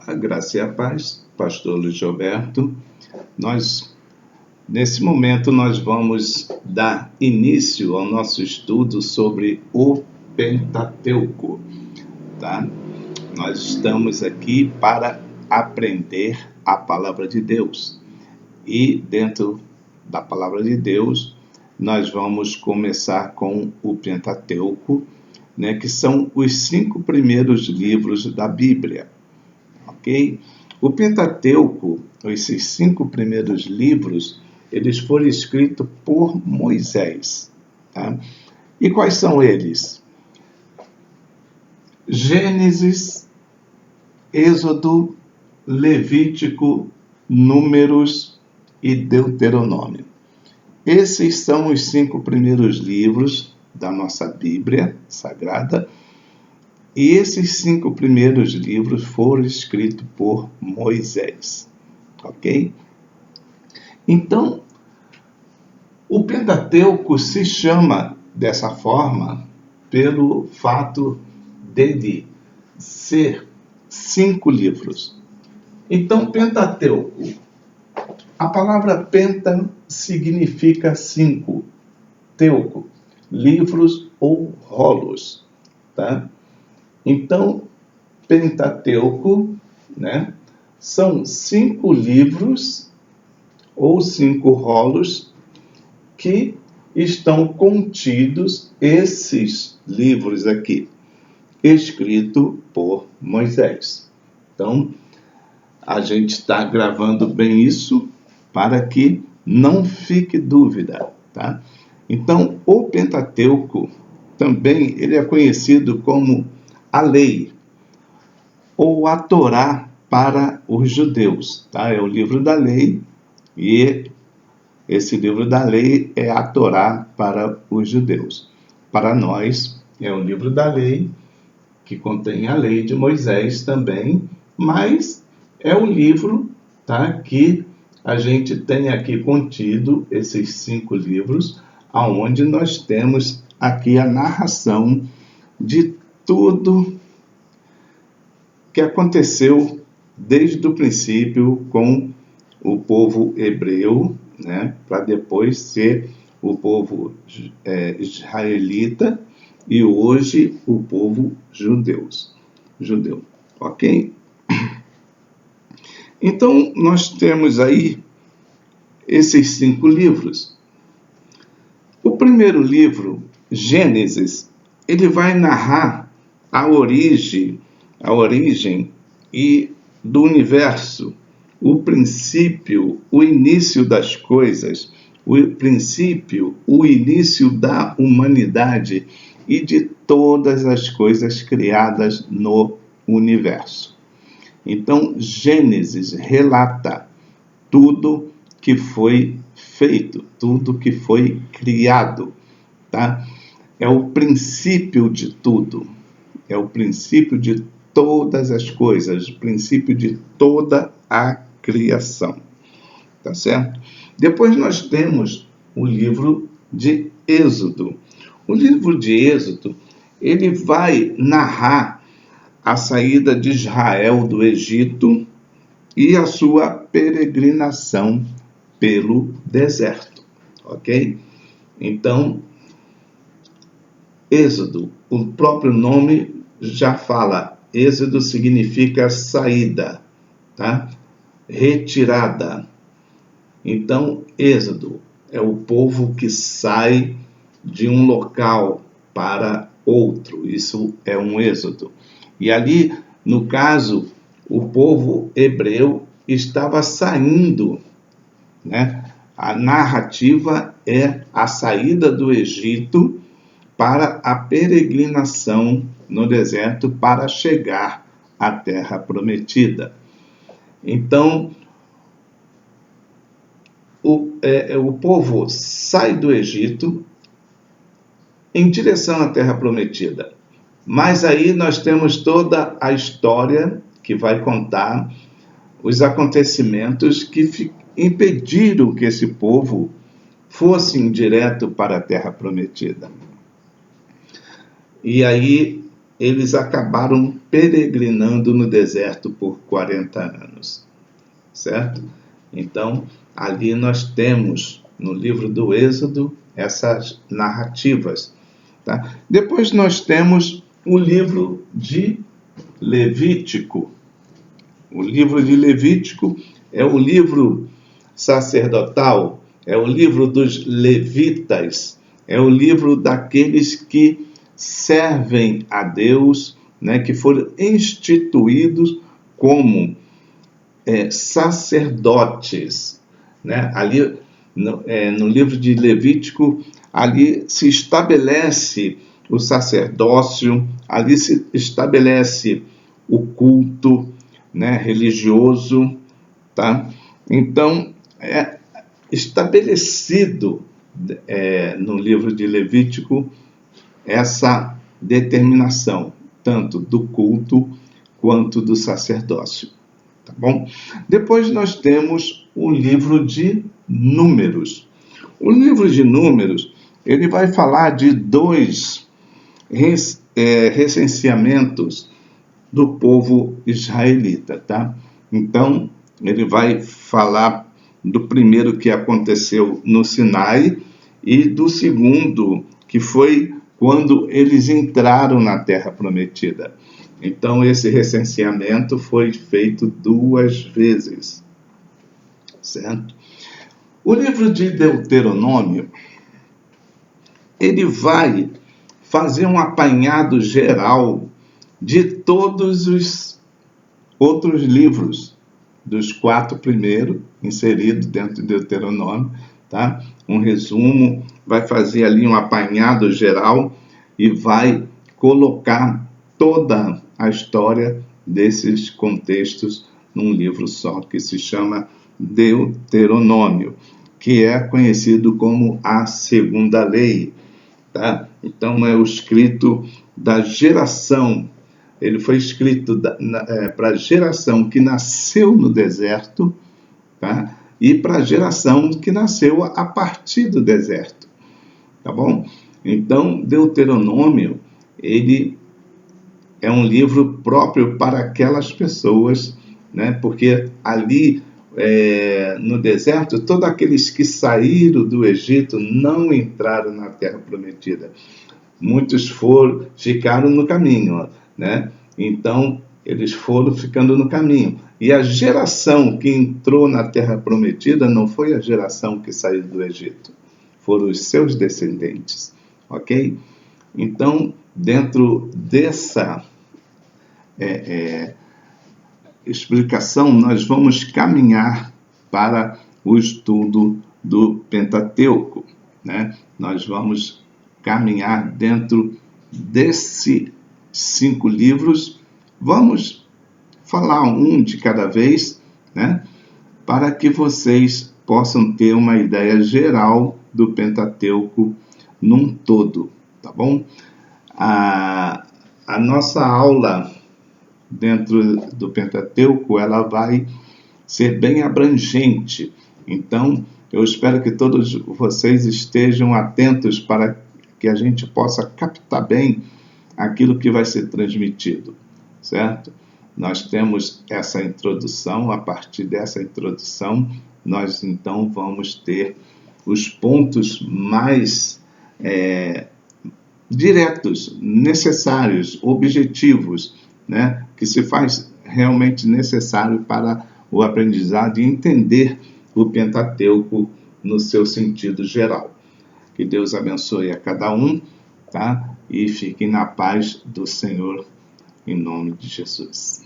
A graça e a paz, pastor Luiz Gilberto. Nesse momento, nós vamos dar início ao nosso estudo sobre o Pentateuco, tá? Nós estamos aqui para aprender a palavra de Deus. E dentro da palavra de Deus, nós vamos começar com o Pentateuco, né, que são os 5 primeiros livros da Bíblia. Ok? O Pentateuco, esses 5 primeiros livros, eles foram escritos por Moisés. Tá? E quais são eles? Gênesis, Êxodo, Levítico, Números e Deuteronômio. Esses são os 5 primeiros livros da nossa Bíblia Sagrada. E esses 5 primeiros livros foram escritos por Moisés, ok? Então, o Pentateuco se chama dessa forma pelo fato dele ser 5 livros. Então, Pentateuco, a palavra penta significa 5, teuco, livros ou rolos, tá? Então, Pentateuco, né, são 5 livros ou 5 rolos que estão contidos, esses livros aqui, escritos por Moisés. Então, a gente está gravando bem isso para que não fique dúvida, tá? Então, o Pentateuco também ele é conhecido como a lei, ou a Torá para os judeus, tá? É o livro da lei, e esse livro da lei é a Torá para os judeus. Para nós, é o livro da lei, que contém a lei de Moisés também, mas é o livro, tá, que a gente tem aqui contido, esses 5 livros, aonde nós temos aqui a narração de tudo que aconteceu desde o princípio com o povo hebreu, né, para depois ser o povo israelita e hoje o povo judeu, ok? Então, nós temos aí esses 5 livros. O primeiro livro, Gênesis, ele vai narrar a origem e do universo, o princípio, o início das coisas, o princípio, o início da humanidade e de todas as coisas criadas no universo. Então, Gênesis relata tudo que foi feito, tudo que foi criado, tá? É o princípio de tudo, é o princípio de todas as coisas, o princípio de toda a criação, tá certo? Depois nós temos o livro de Êxodo. O livro de Êxodo, ele vai narrar a saída de Israel do Egito e a sua peregrinação pelo deserto, ok? Então, Êxodo, o próprio nome já fala, Êxodo significa saída, tá? Retirada. Então, Êxodo é o povo que sai de um local para outro, isso é um êxodo. E ali, no caso, o povo hebreu estava saindo, né? A narrativa é a saída do Egito para a peregrinação no deserto para chegar à terra prometida. Então, o povo sai do Egito em direção à terra prometida. Mas aí nós temos toda a história que vai contar os acontecimentos que impediram que esse povo fosse direto para a terra prometida. E aí eles acabaram peregrinando no deserto por 40 anos, certo? Então, ali nós temos, no livro do Êxodo, essas narrativas. Tá? Depois nós temos o livro de Levítico. O livro de Levítico é o livro sacerdotal, é o livro dos levitas, é o livro daqueles que servem a Deus, né, que foram instituídos como sacerdotes. Né? Ali, no livro de Levítico, ali se estabelece o sacerdócio, ali se estabelece o culto, né, religioso, tá? Então, é estabelecido no livro de Levítico essa determinação, tanto do culto quanto do sacerdócio. Tá bom? Depois nós temos o livro de Números. O livro de Números, ele vai falar de 2 recenseamentos do povo israelita, tá? Então, ele vai falar do primeiro que aconteceu no Sinai e do segundo, que foi quando eles entraram na Terra Prometida. Então, esse recenseamento foi feito 2 vezes, certo? O livro de Deuteronômio, ele vai fazer um apanhado geral de todos os outros livros, dos 4 primeiros, inseridos dentro de Deuteronômio, tá? Um resumo, vai fazer ali um apanhado geral e vai colocar toda a história desses contextos num livro só, que se chama Deuteronômio, que é conhecido como a Segunda Lei. Tá? Então, é o escrito da geração, ele foi escrito para a geração que nasceu no deserto, tá? E para a geração que nasceu a partir do deserto. Tá bom? Então, Deuteronômio, ele é um livro próprio para aquelas pessoas, né? Porque ali no deserto, todos aqueles que saíram do Egito não entraram na Terra Prometida. Muitos ficaram no caminho, né? Então, eles foram ficando no caminho. E a geração que entrou na Terra Prometida não foi a geração que saiu do Egito, foram os seus descendentes, ok? Então, dentro dessa explicação, nós vamos caminhar para o estudo do Pentateuco, né? Nós vamos caminhar dentro desses 5 livros, vamos falar um de cada vez, né? Para que vocês possam ter uma ideia geral do Pentateuco num todo, tá bom? A nossa aula dentro do Pentateuco, ela vai ser bem abrangente. Então, eu espero que todos vocês estejam atentos para que a gente possa captar bem aquilo que vai ser transmitido, certo? Nós temos essa introdução, a partir dessa introdução, nós então vamos ter os pontos mais diretos, necessários, objetivos, né? Que se faz realmente necessário para o aprendizado e entender o Pentateuco no seu sentido geral. Que Deus abençoe a cada um, tá? E fiquem na paz do Senhor, em nome de Jesus.